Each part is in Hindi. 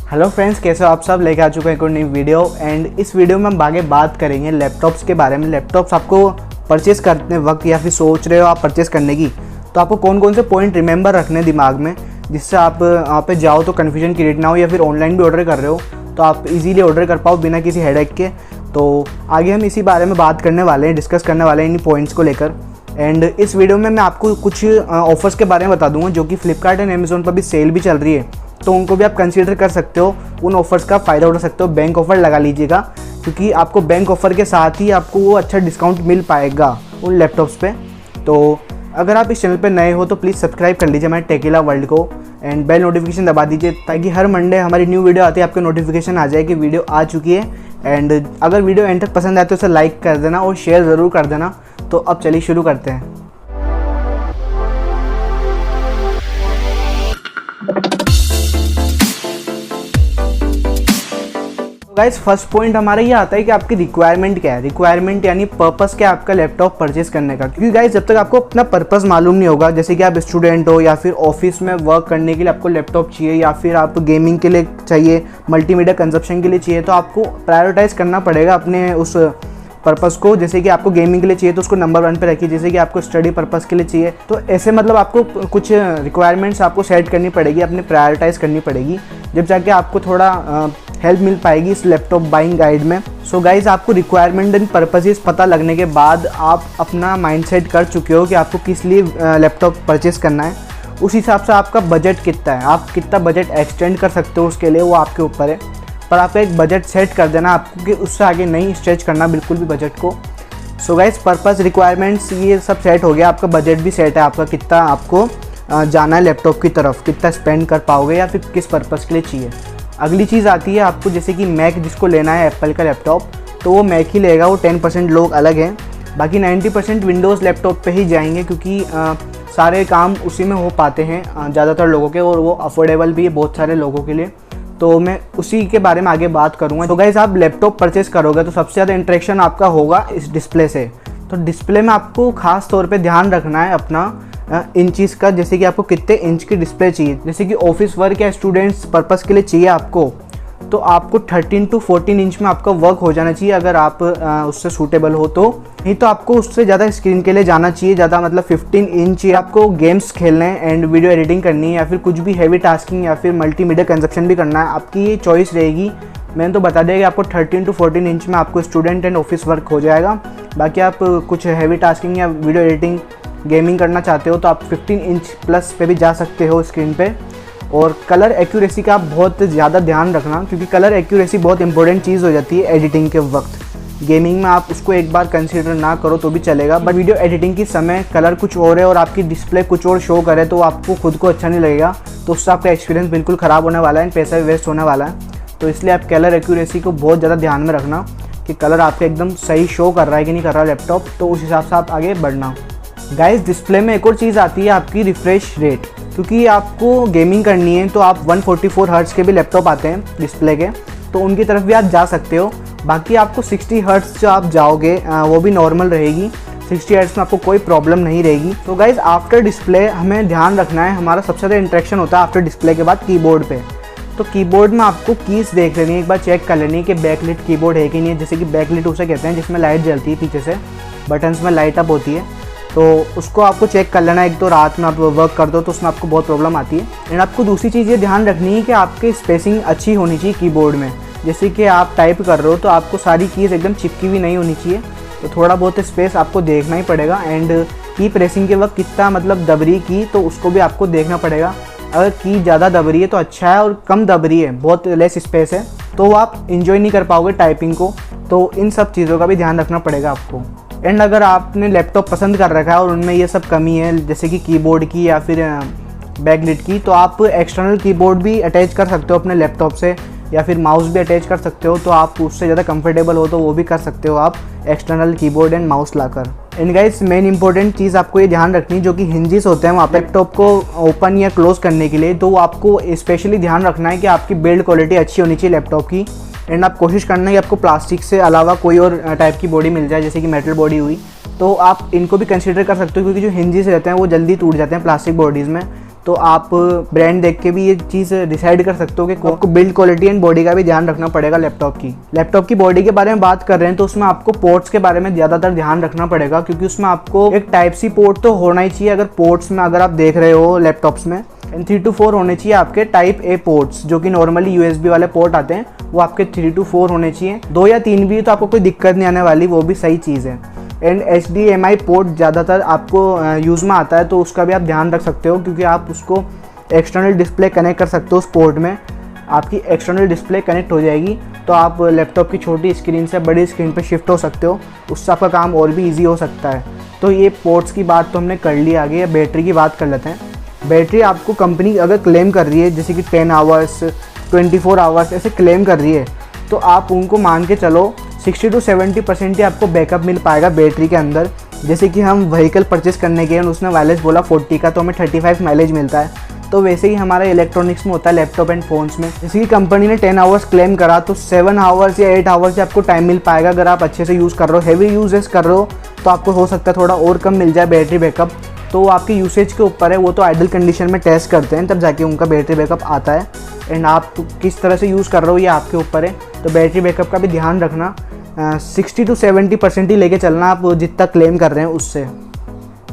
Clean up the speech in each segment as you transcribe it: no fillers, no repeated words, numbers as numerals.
हेलो फ्रेंड्स, कैसे हो आप सब। लेके आ चुका है एक और नई वीडियो। एंड इस वीडियो में हम आगे बात करेंगे लैपटॉप्स के बारे में। लैपटॉप्स आपको परचेज़ करते वक्त या फिर सोच रहे हो आप परचेज़ करने की, तो आपको कौन कौन से पॉइंट रिमेंबर रखने दिमाग में, जिससे आप वहाँ पे जाओ तो कन्फ्यूजन क्रिएट ना हो, या फिर ऑनलाइन भी ऑर्डर कर रहे हो तो आप इजीली ऑर्डर कर पाओ बिना किसी हेडेक के। तो आगे हम इसी बारे में बात करने वाले हैं, डिस्कस करने वाले हैं इन पॉइंट्स को लेकर। एंड इस वीडियो में मैं आपको कुछ ऑफ़र्स के बारे में बता दूंगा जो कि फ्लिपकार्ट एंड अमेज़ॉन पर भी सेल भी चल रही है, तो उनको भी आप कंसीडर कर सकते हो, उन ऑफ़र्स का फ़ायदा उठा सकते हो। बैंक ऑफ़र लगा लीजिएगा, क्योंकि आपको बैंक ऑफ़र के साथ ही आपको वो अच्छा डिस्काउंट मिल पाएगा उन लैपटॉप्स पे। तो अगर आप इस चैनल पे नए हो तो प्लीज़ सब्सक्राइब कर लीजिए हमारे टेकिला वर्ल्ड को, एंड बेल नोटिफिकेशन दबा दीजिए ताकि हर मंडे हमारी न्यू वीडियो आती है आपके नोटिफिकेशन आ जाए कि वीडियो आ चुकी है। एंड अगर वीडियो एंड तक पसंद आए तो उसे लाइक कर देना और शेयर ज़रूर कर देना। तो अब चलिए शुरू करते हैं। गाइस, फर्स्ट पॉइंट हमारा ये आता है कि आपकी रिक्वायरमेंट क्या है। रिक्वायरमेंट यानी पर्पस क्या है आपका लैपटॉप परचेज करने का। क्योंकि गाइस, जब तक आपको अपना पर्पस मालूम नहीं होगा, जैसे कि आप स्टूडेंट हो या फिर ऑफिस में वर्क करने के लिए आपको लैपटॉप चाहिए, या फिर आप गेमिंग के लिए चाहिए, मल्टीमीडिया कंजप्शन के लिए चाहिए, तो आपको प्रायोरिटाइज करना पड़ेगा अपने उस पर्पस को। जैसे कि आपको गेमिंग के लिए चाहिए तो उसको नंबर 1 पे रखिए, जैसे कि आपको स्टडी पर्पस के लिए चाहिए तो ऐसे मतलब आपको कुछ रिक्वायरमेंट्स आपको सेट करनी पड़ेगी, अपने प्रायोरिटाइज करनी पड़ेगी, जब जाके आपको थोड़ा हेल्प मिल पाएगी इस लैपटॉप बाइंग गाइड में। सो गाइज, आपको रिक्वायरमेंट एंड पर्पसेस पता लगने के बाद आप अपना माइंडसेट कर चुके हो कि आपको किस लिए लैपटॉप परचेज़ करना है। उस हिसाब से आपका बजट कितना है, आप कितना बजट एक्सटेंड कर सकते हो उसके लिए वो आपके ऊपर है, पर आपका एक बजट सेट कर देना आपको कि उससे आगे नहीं स्ट्रेच करना बिल्कुल भी बजट को। सो गाइज, पर्पस, रिक्वायरमेंट्स ये सब सेट हो गया, आपका बजट भी सेट है, आपका कितना आपको जाना है लैपटॉप की तरफ, कितना स्पेंड कर पाओगे या फिर किस पर्पस के लिए चाहिए। अगली चीज़ आती है आपको, जैसे कि मैक जिसको लेना है एप्पल का लैपटॉप, तो वो मैक ही लेगा, वो 10% लोग अलग हैं, बाकी 90% विंडोज़ लैपटॉप पे ही जाएंगे, क्योंकि सारे काम उसी में हो पाते हैं ज़्यादातर लोगों के, और वो अफोर्डेबल भी है बहुत सारे लोगों के लिए। तो मैं उसी के बारे में आगे बात करूँगा। तो गाइस, आप लैपटॉप परचेज़ करोगे तो सबसे ज़्यादा इंटरेक्शन आपका होगा इस डिस्प्ले से। तो डिस्प्ले में आपको ख़ास तौर पे ध्यान रखना है अपना इंचेस का, जैसे कि आपको कितने इंच की डिस्प्ले चाहिए। जैसे कि ऑफिस वर्क या स्टूडेंट्स पर्पस के लिए चाहिए आपको, तो आपको 13 to 14 इंच में आपका वर्क हो जाना चाहिए, अगर आप उससे सूटेबल हो तो। नहीं तो आपको उससे ज़्यादा स्क्रीन के लिए जाना चाहिए, ज़्यादा मतलब 15 इंच। आपको गेम्स खेलने हैं एंड वीडियो एडिटिंग करनी है, या फिर कुछ भी हैवी टास्किंग या फिर मल्टीमीडिया कंजप्शन भी करना है, आपकी ये चॉइस रहेगी। मैंने तो बता दिया कि आपको 13 to 14 इंच में आपको स्टूडेंट एंड ऑफिस वर्क हो जाएगा। बाकी आप कुछ हैवी टास्किंग या वीडियो एडिटिंग, गेमिंग करना चाहते हो तो आप 15 इंच प्लस पे भी जा सकते हो स्क्रीन पे। और कलर एक्यूरेसी का आप बहुत ज़्यादा ध्यान रखना, क्योंकि कलर एक्यूरेसी बहुत इंपॉर्टेंट चीज़ हो जाती है एडिटिंग के वक्त। गेमिंग में आप उसको एक बार कंसीडर ना करो तो भी चलेगा, बट वीडियो एडिटिंग के समय कलर कुछ और है और आपकी डिस्प्ले कुछ और शो करे तो आपको खुद को अच्छा नहीं लगेगा, तो उससे आपका एक्सपीरियंस बिल्कुल ख़राब होने वाला है, पैसा भी वेस्ट होने वाला है। तो इसलिए आप कलर एक्यूरेसी को बहुत ज़्यादा ध्यान में रखना कि कलर आपका एकदम सही शो कर रहा है कि नहीं कर रहा लैपटॉप, तो उस हिसाब से आप आगे बढ़ना। गाइस, डिस्प्ले में एक और चीज़ आती है आपकी रिफ्रेश रेट, क्योंकि आपको गेमिंग करनी है तो आप 144 हर्ट्ज़ के भी लैपटॉप आते हैं डिस्प्ले के, तो उनकी तरफ भी आप जा सकते हो। बाकी आपको 60 हर्ट्ज़ जो आप जाओगे वो भी नॉर्मल रहेगी, 60 हर्ट्ज़ में आपको कोई प्रॉब्लम नहीं रहेगी। तो गाइस, आफ्टर डिस्प्ले हमें ध्यान रखना है, हमारा सबसे ज़्यादा इंटरेक्शन होता है आफ्टर डिस्प्ले के बाद कीबोर्ड पे। तो कीबोर्ड में आपको कीज़ देख लेनी है, एक बार चेक कर लेनी है कि बैकलिट कीबोर्ड है कि नहीं है। जैसे कि बैकलिट उसे कहते हैं जिसमें लाइट जलती है पीछे से, बटन्स में लाइट अप होती है, तो उसको आपको चेक कर लेना है। एक तो रात में आप वर्क करते हो तो उसमें आपको बहुत प्रॉब्लम आती है। एंड आपको दूसरी चीज़ ये ध्यान रखनी है कि आपकी स्पेसिंग अच्छी होनी चाहिए कीबोर्ड में। जैसे कि आप टाइप कर रहे हो तो आपको सारी कीज़ एकदम चिपकी हुई नहीं होनी चाहिए, तो थोड़ा बहुत स्पेस आपको देखना ही पड़ेगा। एंड की प्रेसिंग के वक्त कितना मतलब दब रही की, तो उसको भी आपको देखना पड़ेगा। अगर की ज़्यादा दब रही है तो अच्छा है, और कम दब रही है, बहुत लेस स्पेस है, तो आप इंजॉय नहीं कर पाओगे टाइपिंग को। तो इन सब चीज़ों का भी ध्यान रखना पड़ेगा आपको। एंड अगर आपने लैपटॉप पसंद कर रखा है और उनमें ये सब कमी है, जैसे कि कीबोर्ड की या फिर बैकलिट की, तो आप एक्सटर्नल कीबोर्ड भी अटैच कर सकते हो अपने लैपटॉप से, या फिर माउस भी अटैच कर सकते हो। तो आप उससे ज़्यादा कंफर्टेबल हो तो वो भी कर सकते हो आप एक्सटर्नल कीबोर्ड एंड माउस लाकर। एंड गाइस, मेन इंपॉर्टेंट चीज़ आपको ये ध्यान रखनी, जो कि हिंजेस होते हैं वहाँ पे लैपटॉप को ओपन या क्लोज करने के लिए, तो आपको स्पेशली ध्यान रखना है कि आपकी बिल्ड क्वालिटी अच्छी होनी चाहिए लैपटॉप की। एंड आप कोशिश करना है कि आपको प्लास्टिक से अलावा कोई और टाइप की बॉडी मिल जाए, जैसे कि मेटल बॉडी हुई, तो आप इनको भी कंसीडर कर सकते हो, क्योंकि जो हिंजेस रहते हैं वो जल्दी टूट जाते हैं प्लास्टिक बॉडीज़ में। तो आप ब्रांड देख के भी ये चीज़ डिसाइड कर सकते हो कि आपको बिल्ड क्वालिटी एंड बॉडी का भी ध्यान रखना पड़ेगा लैपटॉप की बॉडी के बारे में बात कर रहे हैं तो उसमें आपको पोर्ट्स के बारे में ज़्यादातर ध्यान रखना पड़ेगा, क्योंकि उसमें आपको एक टाइप सी पोर्ट तो होना ही चाहिए। अगर पोर्ट्स में अगर आप देख रहे हो लैपटॉप्स में, एंड 3 to 4 होने चाहिए आपके टाइप ए पोर्ट्स, जो कि नॉर्मली USB वाले पोर्ट आते हैं वो आपके 3 to 4 होने चाहिए। 2 या 3 भी तो आपको कोई दिक्कत नहीं आने वाली, वो भी सही चीज़ है। एंड HDMI पोर्ट ज़्यादातर आपको यूज़ में आता है, तो उसका भी आप ध्यान रख सकते हो, क्योंकि आप उसको एक्सटर्नल डिस्प्ले कनेक्ट कर सकते हो। उस पोर्ट में आपकी एक्सटर्नल डिस्प्ले कनेक्ट हो जाएगी, तो आप लैपटॉप की छोटी स्क्रीन से बड़ी स्क्रीन पर शिफ्ट हो सकते हो, उससे आपका काम और भी ईजी हो सकता है। तो ये पोर्ट्स की बात तो हमने कर ली। आगे बैटरी की बात कर लेते हैं। बैटरी आपको कंपनी अगर क्लेम कर रही है जैसे कि 10 आवर्स 24 आवर्स ऐसे क्लेम कर रही है, तो आप उनको मान के चलो 60 to 70% ही आपको बैकअप मिल पाएगा बैटरी के अंदर। जैसे कि हम व्हीकल परचेस करने गए, उसने माइलेज बोला 40 का, तो हमें 35 माइलेज मिलता है। तो वैसे ही हमारा इलेक्ट्रॉनिक्स में होता है, लैपटॉप एंड फ़ोन्स में। जैसे कि कंपनी ने 10 आवर्स क्लेम करा, तो 7 आवर्स या 8 आवर्स से आपको टाइम मिल पाएगा। अगर आप अच्छे से यूज़ कर रहे हो, हैवी यूजेस कर रहे हो, तो आपको हो सकता है थोड़ा और कम मिल जाए बैटरी बैकअप। तो आपके यूसेज के ऊपर है, वो तो आइडल कंडीशन में टेस्ट करते हैं तब जाके उनका बैटरी बैकअप आता है। एंड आप किस तरह से यूज़ कर रहे हो ये आपके ऊपर है। तो बैटरी बैकअप का भी ध्यान रखना, 60 to 70% ही लेके चलना आप जितना क्लेम कर रहे हैं उससे।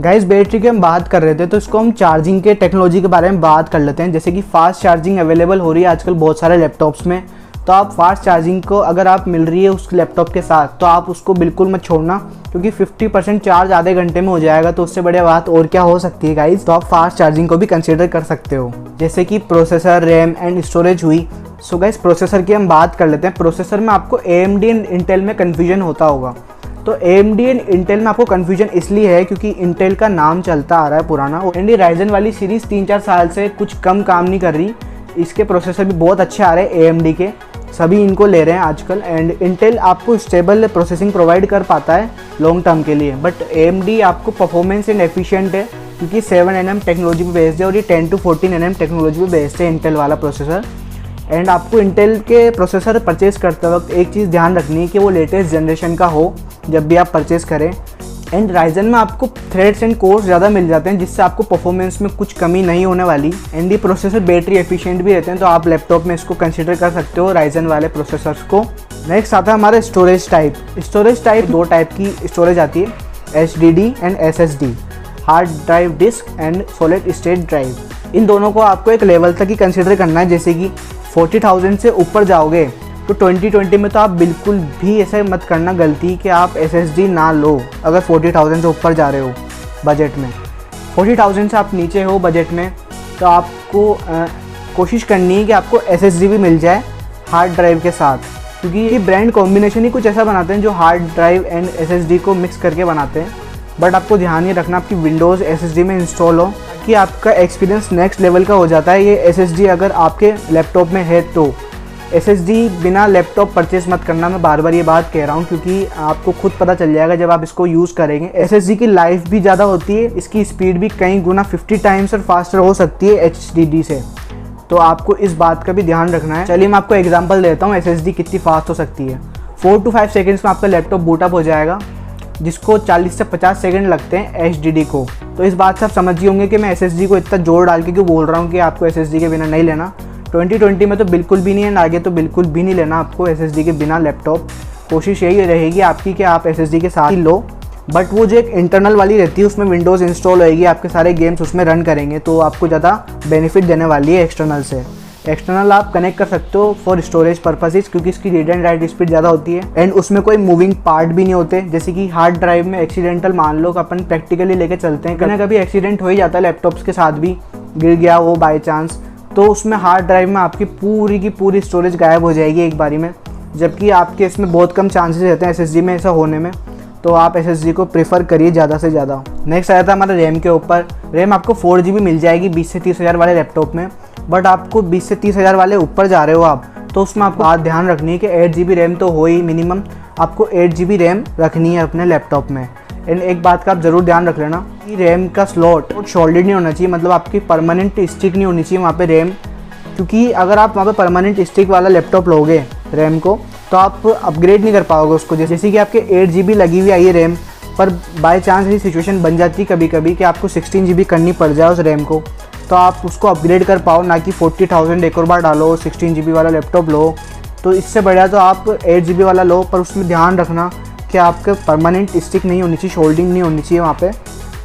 गाइस बैटरी की हम बात कर रहे थे, तो इसको हम चार्जिंग के टेक्नोलॉजी के बारे में बात कर लेते हैं। जैसे कि फास्ट चार्जिंग अवेलेबल हो रही है आजकल बहुत सारे लैपटॉप्स में, तो आप फास्ट चार्जिंग को अगर आप मिल रही है उस लैपटॉप के साथ, तो आप उसको बिल्कुल मत छोड़ना, क्योंकि 50% चार्ज आधे घंटे में हो जाएगा। तो उससे बढ़िया बात और क्या हो सकती है गाइस। तो आप फास्ट चार्जिंग को भी कंसिडर कर सकते हो। जैसे कि प्रोसेसर, रैम एंड स्टोरेज हुई। सो गाइस प्रोसेसर की हम बात कर लेते हैं। प्रोसेसर में आपको AMD एंड इंटेल में कन्फ्यूजन होता होगा। तो AMD एंड इंटेल में आपको कन्फ्यूजन इसलिए है क्योंकि इंटेल का नाम चलता आ रहा है पुराना, एंड राइजन वाली सीरीज़ 3-4 साल से कुछ कम काम नहीं कर रही। इसके प्रोसेसर भी बहुत अच्छे आ रहे हैं AMD के, सभी इनको ले रहे हैं आजकल। एंड इंटेल आपको स्टेबल प्रोसेसिंग प्रोवाइड कर पाता है लॉन्ग टर्म के लिए, बट AMD आपको परफॉर्मेंस एंड एफिशिएंट है, क्योंकि 7nm टेक्नोलॉजी पे बेस्ड है और ये 10 to 14nm टेक्नोलॉजी पे बेस्ड है इंटेल वाला प्रोसेसर। एंड आपको इंटेल के प्रोसेसर परचेज़ करते वक्त एक चीज़ ध्यान रखनी है कि वो लेटेस्ट जनरेशन का हो जब भी आप परचेज़ करें। एंड राइजन में आपको थ्रेड्स एंड कोर्स ज़्यादा मिल जाते हैं, जिससे आपको परफॉर्मेंस में कुछ कमी नहीं होने वाली। एंड ये प्रोसेसर बैटरी एफिशिएंट भी रहते हैं, तो आप लैपटॉप में इसको कंसिडर कर सकते हो राइजन वाले प्रोसेसर्स को। नेक्स्ट आता है हमारा storage type. Storage type 2 type की स्टोरेज आती है, HDD and SSD, hard drive disk and solid state drive. इन दोनों को आपको एक लेवल तक ही कंसिडर करना है। जैसे कि 40,000 से ऊपर जाओगे तो 2020 में तो आप बिल्कुल भी ऐसे मत करना गलती कि आप SSD ना लो। अगर 40,000 से ऊपर जा रहे हो बजट में, 40,000 से आप नीचे हो बजट में, तो आपको कोशिश करनी है कि आपको SSD भी मिल जाए हार्ड ड्राइव के साथ, क्योंकि ये ब्रांड कॉम्बिनेशन ही कुछ ऐसा बनाते हैं जो हार्ड ड्राइव एंड SSD को मिक्स करके बनाते हैं। बट आपको ध्यान ये रखना आपकी विंडोज़ SSD में इंस्टॉल हो, कि आपका एक्सपीरियंस नेक्स्ट लेवल का हो जाता है। ये SSD अगर आपके लैपटॉप में है तो SSD बिना लैपटॉप परचेस मत करना। मैं बार बार ये बात कह रहा हूँ, क्योंकि आपको खुद पता चल जाएगा जब आप इसको यूज़ करेंगे। SSD की लाइफ भी ज़्यादा होती है, इसकी स्पीड भी कई गुना 50 टाइम्स और फास्टर हो सकती है HDD से, तो आपको इस बात का भी ध्यान रखना है। चलिए मैं आपको एग्जांपल देता हूँ SSD कितनी फास्ट हो सकती है। 4 to 5 सेकेंड्स में आपका लैपटॉप बूटअप हो जाएगा, जिसको 40 से 50 सेकंड लगते हैं HDD को। तो इस बात से आप समझिए होंगे कि मैं SSD को इतना जोर डाल के क्यों बोल रहा हूँ कि आपको SSD के बिना नहीं लेना। 2020 में तो बिल्कुल भी नहीं है, आगे तो बिल्कुल भी नहीं लेना आपको SSD के बिना लैपटॉप। कोशिश यही रहेगी आपकी कि आप SSD के साथ ही लो, बट वो जो एक इंटरनल वाली रहती है उसमें विंडोज़ इंस्टॉल होएगी, आपके सारे गेम्स उसमें रन करेंगे, तो आपको ज़्यादा बेनिफिट देने वाली है एक्सटर्नल से। एक्सटर्नल आप कनेक्ट कर सकते हो फॉर स्टोरेज पर्पसेस, क्योंकि इसकी रीड एंड राइट स्पीड ज़्यादा होती है एंड उसमें कोई मूविंग पार्ट भी नहीं होते। जैसे कि हार्ड ड्राइव में एक्सीडेंटल मान लो अपन प्रैक्टिकली लेके चलते हैं, कभी ना कभी एक्सीडेंट हो ही जाता है लैपटॉप्स के साथ भी, गिर गया वो बाय चांस, तो उसमें हार्ड ड्राइव में आपकी पूरी की पूरी स्टोरेज गायब हो जाएगी एक बारी में, जबकि आपके इसमें बहुत कम चांसेस रहते हैं SSD में ऐसा होने में। तो आप SSD को प्रेफर करिए ज़्यादा से ज़्यादा। नेक्स्ट आया था हमारा रैम के ऊपर। रैम आपको 4GB मिल जाएगी 20 से 30 हज़ार वाले लैपटॉप में, बट आपको 20 से 30 हज़ार वाले ऊपर जा रहे हो आप, तो उसमें आपको बात ध्यान रखनी है कि 8GB रैम तो हो ही, मिनिमम आपको 8GB रैम रखनी है अपने लैपटॉप में। एंड एक बात का आप ज़रूर ध्यान रख लेना कि रैम का स्लॉट शोल्डेड नहीं होना चाहिए, मतलब आपकी परमानेंट स्टिक नहीं होनी चाहिए वहाँ पे रैम, क्योंकि अगर आप वहाँ पे परमानेंट स्टिक वाला लैपटॉप लोगे रैम को, तो आप अपग्रेड नहीं कर पाओगे उसको। जैसे कि आपके 8GB लगी हुई आई है रैम, पर बाय चांस ऐसी सिचुएशन बन जाती है कभी कभी कि आपको 16GB करनी पड़ जाए उस रैम को, तो आप उसको अपग्रेड कर पाओ, ना कि 40,000 एक और बार डालो 16 GB वाला लैपटॉप लो। तो इससे बढ़िया तो आप 8 GB वाला लो, पर उसमें ध्यान रखना कि आपके परमानेंट स्टिक नहीं होनी चाहिए, शोल्डिंग नहीं होनी चाहिए वहाँ पे।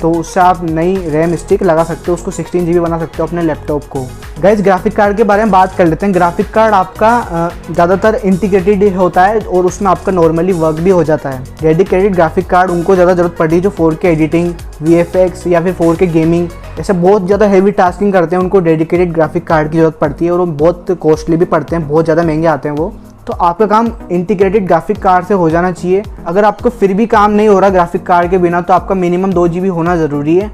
तो उससे आप नई रैम स्टिक लगा सकते हो, उसको 16 GB बना सकते हो अपने लैपटॉप को। गाइस ग्राफिक कार्ड के बारे में बात कर लेते हैं। ग्राफिक कार्ड आपका ज़्यादातर इंटीग्रेटेड होता है और उसमें आपका नॉर्मली वर्क भी हो जाता है। डेडिकेटेड ग्राफिक कार्ड उनको ज़्यादा ज़रूरत पड़ती है जो 4K एडिटिंग, VFX या फिर 4K गेमिंग, ऐसे बहुत ज़्यादा हेवी टास्किंग करते हैं, उनको डेडिकेटेड ग्राफिक कार्ड की ज़रूरत पड़ती है और वो बहुत कॉस्टली भी पड़ते हैं, बहुत ज़्यादा महंगे आते हैं वो। तो आपका काम इंटीग्रेटेड ग्राफिक कार्ड से हो जाना चाहिए। अगर आपको फिर भी काम नहीं हो रहा ग्राफिक कार्ड के बिना, तो आपका मिनिमम 2 GB होना ज़रूरी है।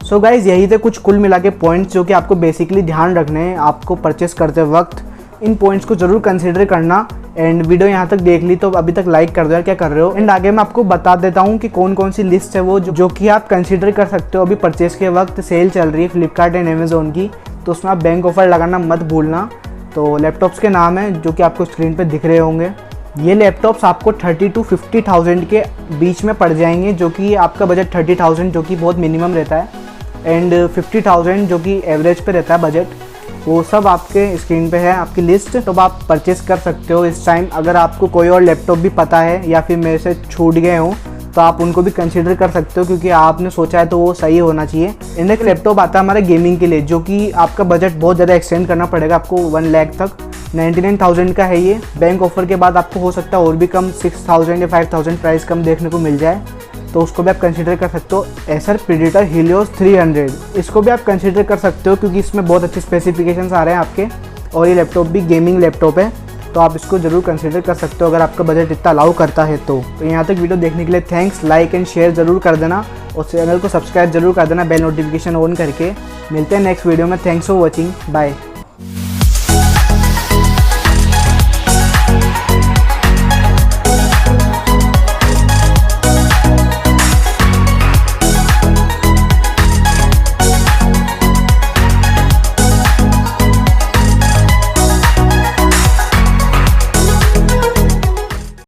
सो गाइज़ यही थे कुछ कुल मिला के पॉइंट्स जो कि आपको बेसिकली ध्यान रखने हैं आपको परचेस करते वक्त। इन पॉइंट्स को ज़रूर कंसिडर करना। एंड वीडियो यहाँ तक देख ली तो अभी तक लाइक कर दो यार, क्या कर रहे हो। एंड आगे मैं आपको बता देता हूँ कि कौन कौन सी लिस्ट है वो जो कि आप कंसिडर कर सकते हो। अभी परचेस के वक्त सेल चल रही है फ्लिपकार्ट एंड अमेज़ोन की, तो उसमें आप बैंक ऑफर लगाना मत भूलना। तो लैपटॉप्स के नाम है जो कि आपको स्क्रीन पे दिख रहे होंगे। ये लैपटॉप्स आपको 30 to 50,000 के बीच में पड़ जाएंगे, जो कि आपका बजट 30,000 जो कि बहुत मिनिमम रहता है एंड 50,000 जो कि एवरेज पे रहता है बजट, वो सब आपके स्क्रीन पे है आपकी लिस्ट। तो आप परचेस कर सकते हो इस टाइम। अगर आपको कोई और लैपटॉप भी पता है या फिर मेरे से छूट गए हो तो आप उनको भी कंसीडर कर सकते हो, क्योंकि आपने सोचा है तो वो सही होना चाहिए। एक लैपटॉप आता है हमारे गेमिंग के लिए, जो कि आपका बजट बहुत ज़्यादा एक्सटेंड करना पड़ेगा आपको 1 लाख तक। 99,000 का है ये। बैंक ऑफर के बाद आपको हो सकता है और भी कम 6,000 या 5,000 प्राइस कम देखने को मिल जाए, तो उसको भी आप कंसीडर कर सकते हो। एसर प्रीडेटर हीलियोस 300, इसको भी आप कंसीडर कर सकते हो क्योंकि इसमें बहुत अच्छे स्पेसिफिकेशंस आ रहे हैं आपके, और ये लैपटॉप भी गेमिंग लैपटॉप है, तो आप इसको जरूर कंसीडर कर सकते हो अगर आपका बजट इतना अलाउ करता है तो। यहाँ तक वीडियो देखने के लिए थैंक्स। लाइक एंड शेयर जरूर कर देना और चैनल को सब्सक्राइब जरूर कर देना बेल नोटिफिकेशन ऑन करके। मिलते हैं नेक्स्ट वीडियो में। Thanks for watching, bye.